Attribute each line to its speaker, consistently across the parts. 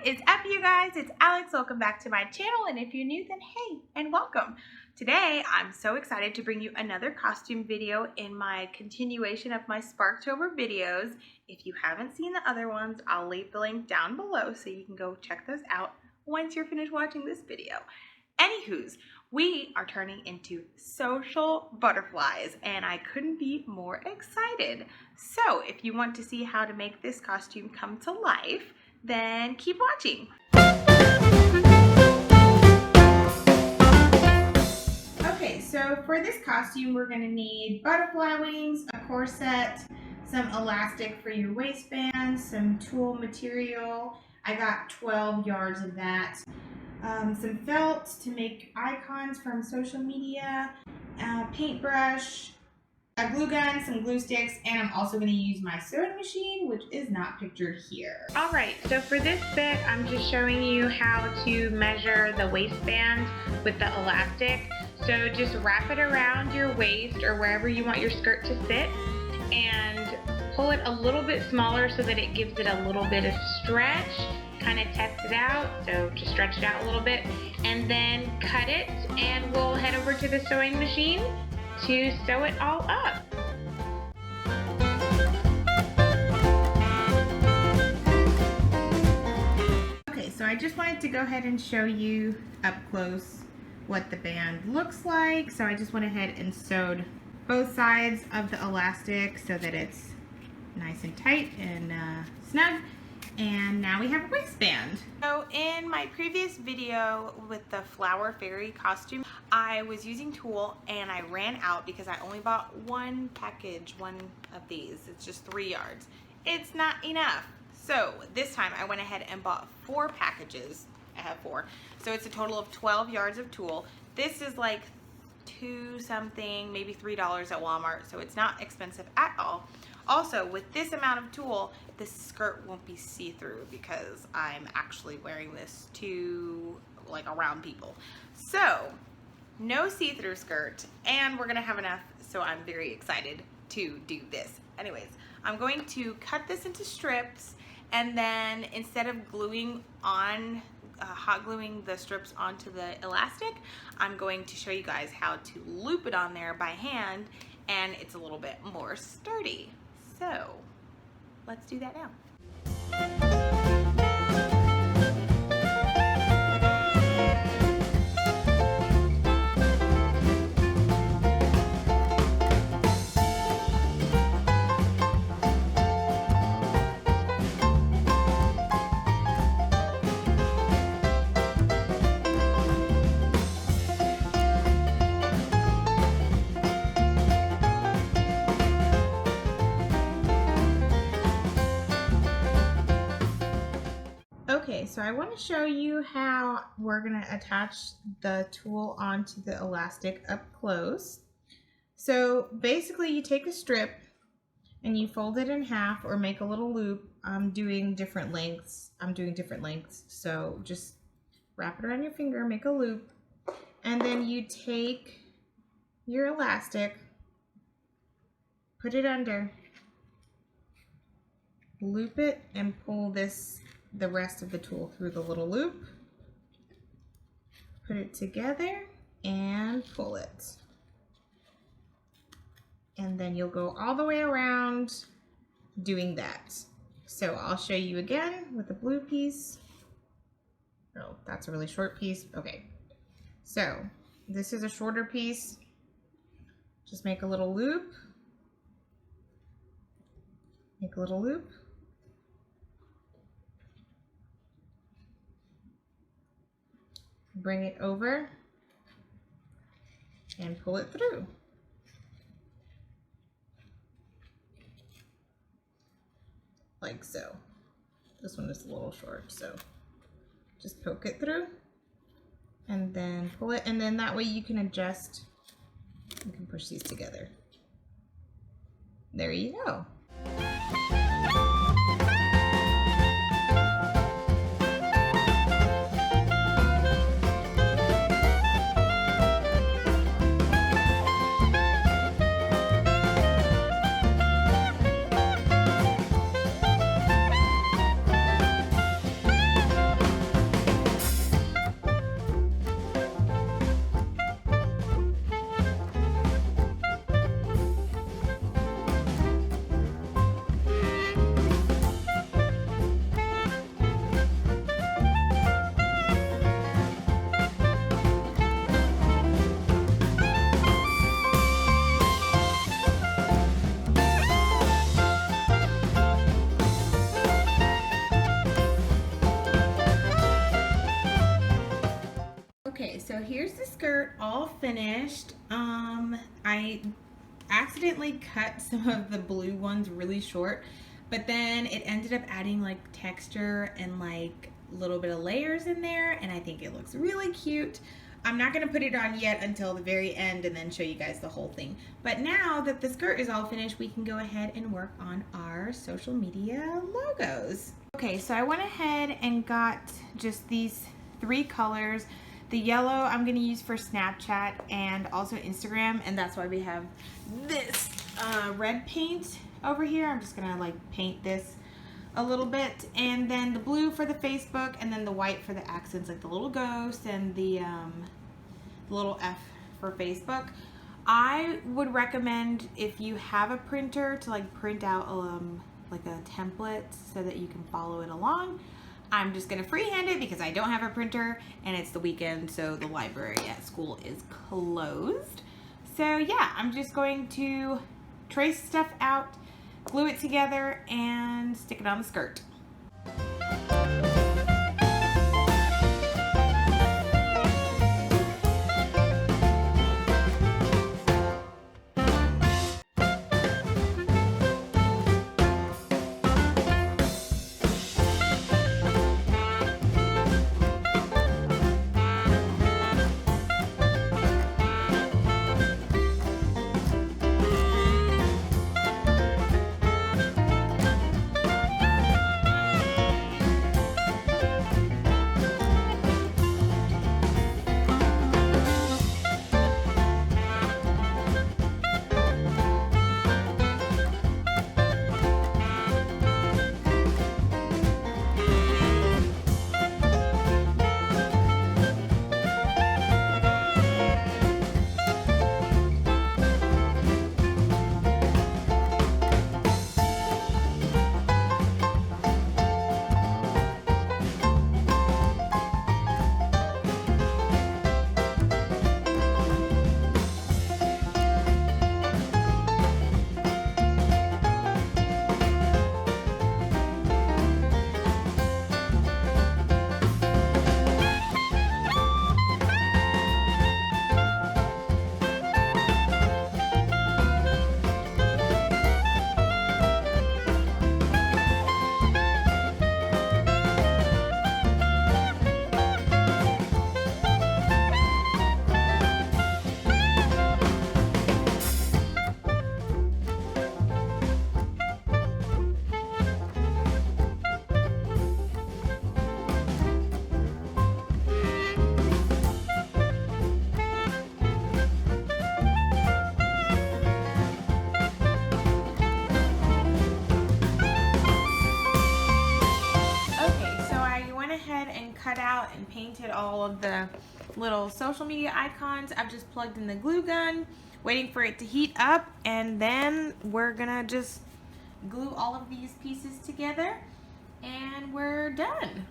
Speaker 1: It's up, you guys. It's Alex. Welcome back to my channel, and if you're new, then hey, and welcome. Today, I'm so excited to bring you another costume video in my continuation of my Sparktober videos. If you haven't seen the other ones, I'll leave the link down below so you can go check those out once you're finished watching this video. Anywho's, we are turning into social butterflies, and I couldn't be more excited. So, if you want to see how to make this costume come to life, then keep watching. Okay, so for this costume, we're going to need butterfly wings, a corset, some elastic for your waistband, some tulle material. I got 12 yards of that. Some felt to make icons from social media, paintbrush, a glue gun, some glue sticks, and I'm also going to use my sewing machine, which is not pictured here. Alright, so for this bit, I'm just showing you how to measure the waistband with the elastic. So just wrap it around your waist or wherever you want your skirt to sit and pull it a little bit smaller so that it gives it a little bit of stretch. Kind of test it out, so just stretch it out a little bit and then cut it, and we'll head over to the sewing machine to sew it all up. Okay, so I just wanted to go ahead and show you up close what the band looks like. So I just went ahead and sewed both sides of the elastic so that it's nice and tight and snug. And now we have a waistband. So in my previous video with the flower fairy costume, I was using tulle and I ran out because I only bought one package, one of these. It's just 3 yards. It's not enough. So this time I went ahead and bought 4 packages. I have 4. So it's a total of 12 yards of tulle. This is like $2 something, maybe $3 at Walmart. So it's not expensive at all. Also, with this amount of tulle, this skirt won't be see-through because I'm actually wearing this to like around people. So, no see-through skirt, and we're gonna have enough, so I'm very excited to do this. Anyways, I'm going to cut this into strips, and then instead of gluing on, hot gluing the strips onto the elastic, I'm going to show you guys how to loop it on there by hand, and it's a little bit more sturdy. So, let's do that now. Okay, so I want to show you how we're going to attach the tulle onto the elastic up close. So basically you take a strip and you fold it in half or make a little loop. I'm doing different lengths. So just wrap it around your finger, make a loop, and then you take your elastic, put it under, loop it, and pull the rest of the tulle through the little loop. Put it together and pull it. And then you'll go all the way around doing that. So I'll show you again with the blue piece. Oh, that's a really short piece. Okay. So this is a shorter piece. Just make a little loop. Make a little loop. Bring it over and pull it through. Like so. This one is a little short, so just poke it through and then pull it, and then that way you can adjust. You can push these together. There you go. here's the skirt all finished. I accidentally cut some of the blue ones really short, but then it ended up adding like texture and like a little bit of layers in there, and I think it looks really cute. I'm not going to put it on yet until the very end and then show you guys the whole thing. But now that the skirt is all finished, we can go ahead and work on our social media logos. Okay, so I went ahead and got just these 3 colors. The yellow I'm going to use for Snapchat and also Instagram, and that's why we have this red paint over here. I'm just going to like paint this a little bit, and then the blue for the Facebook, and then the white for the accents, like the little ghost and the little F for Facebook. I would recommend, if you have a printer, to like print out like a template so that you can follow it along. I'm just gonna freehand it because I don't have a printer and it's the weekend, so the library at school is closed. So yeah, I'm just going to trace stuff out, glue it together, and stick it on the skirt. Cut out and painted all of the little social media icons. I've just plugged in the glue gun, waiting for it to heat up, and then we're gonna just glue all of these pieces together and we're done.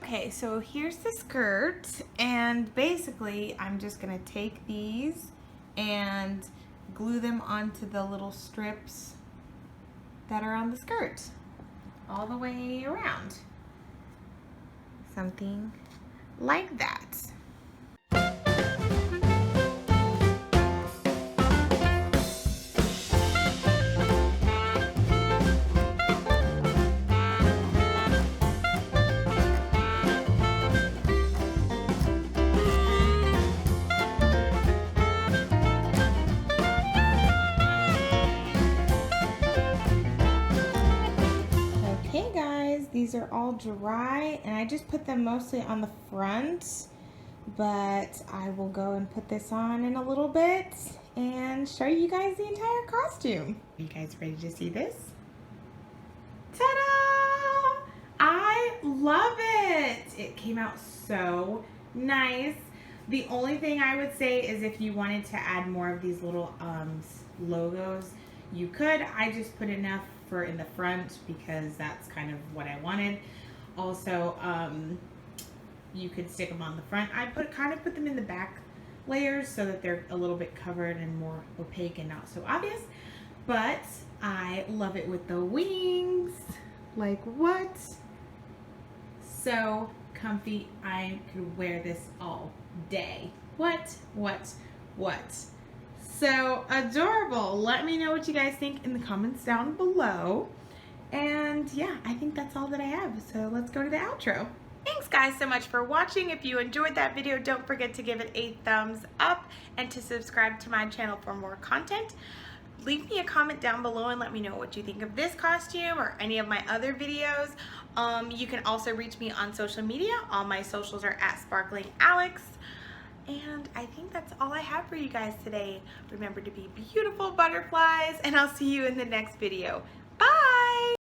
Speaker 1: Okay, so here's the skirt, and basically I'm just gonna take these and glue them onto the little strips that are on the skirt all the way around. Something like that. These are all dry, and I just put them mostly on the front, but I will go and put this on in a little bit and show you guys the entire costume. Are you guys ready to see this? Ta-da! I love it! It came out so nice. The only thing I would say is if you wanted to add more of these little logos, you could. I just put enough for in the front because that's kind of what I wanted. Also, you could stick them on the front. I kind of put them in the back layers so that they're a little bit covered and more opaque and not so obvious. But I love it with the wings. Like what? So comfy. I could wear this all day. What? So adorable. Let me know what you guys think in the comments down below. And yeah, I think that's all that I have. So let's go to the outro. Thanks guys so much for watching. If you enjoyed that video, don't forget to give it a thumbs up and to subscribe to my channel for more content. Leave me a comment down below and let me know what you think of this costume or any of my other videos. You can also reach me on social media. All my socials are @SparklingAlex. And I think that's all I have for you guys today. Remember to be beautiful butterflies, and I'll see you in the next video.